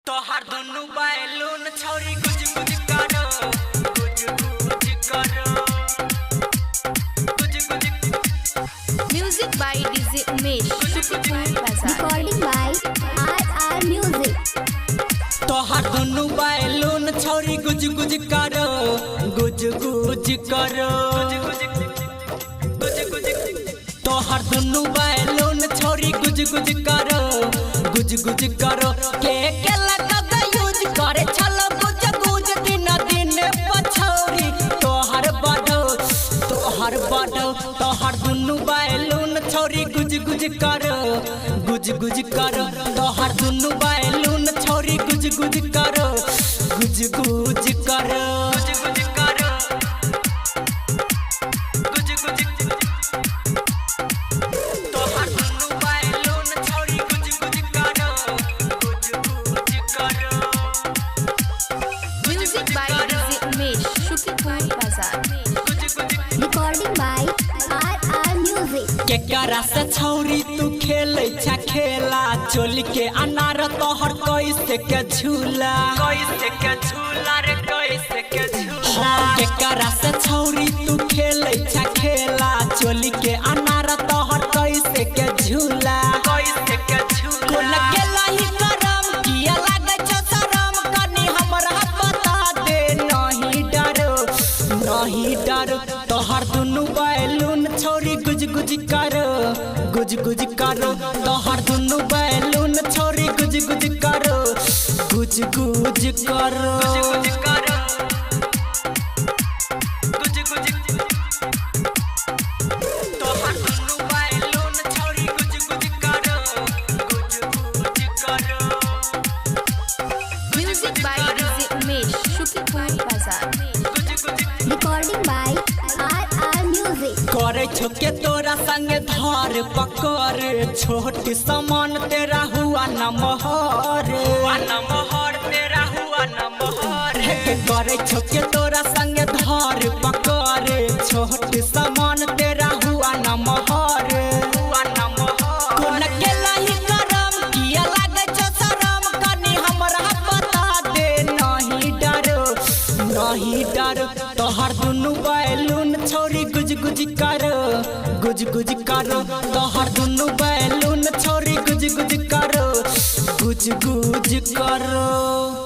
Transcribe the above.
तोहार दुनु बैलून छौरी गुज गुज करो, गुज गुज करो, गुज गुज। Music by DJ Umesh, Shukipur Bazaar. Recording by RR Music. तोहार दुनु बैलून छौरी गुज गुज करो, गुज गुज करो, गुज गुज। तोहार दुनु बैलून छौरी गुज गुज करो, गुज गुज करो। के लगा यूज करे छलो गुज गुज दिन दिन पछौरी। तोहार बढ़ो, तोहार बढ़ो, तोहार दुनु बैलून छौरी गुज गुज करो, गुज गुज करो। तोहार दुनु बैलून छौरी गुज गुज करो, गुज गुज करो, गुज गुज करो, गुज गुज। तोहार दुनु बैलून छौरी गुज गुज करो, गुज गुज करो। Music by DJ Umesh, Shukipur Bazaar. Recording by RR Music. केकरा से छौरी तू खेलै छा खेला, चोली के अनार तोहर कैसे के झूला, कैसे के झूला रे, कैसे के झूला। केकरा से छौरी तू खेलै छा खेला, चोली के अनार तोहर कैसे के झूला, कैसे के झूला। कोन केला ही करम किया लागे छ शरम, कनी हमरा बता दे, नहीं डरो, नहीं डरो। तोहर दुनु बैलून छौरी गुज गुज करो, गुज गुज करो। तोहर दुनु बैलून छौरी गुज गुज करो, गुज गुज करो, गुज गुज करो, गुज गुज। तोहर दुनु बैलून छौरी गुज गुज करो, गुज गुज करो। Music by DJ Umesh, Shukipur Bazaar. Recording by RR Music. करे छो के तोरा संग धार पकड़, छोटी समान तेरा हुआ न मोहर, हुआ न मोहर, तेरा हुआ न मोहर। करे छो के तोरा संग धार पकड़, छोटी समान तेरा हुआ न मोहर, हुआ न मोहर। कोन केला ही करम किया लागे छ शरम, कनी हमरा बता दे, नहीं डरो, नहीं डरो। तोहर दुनु बैलून छौरी गुज गुज करो, गुज गुज करो। तोहर दुनु बैलून छौरी गुज गुज करो, गुज गुज करो।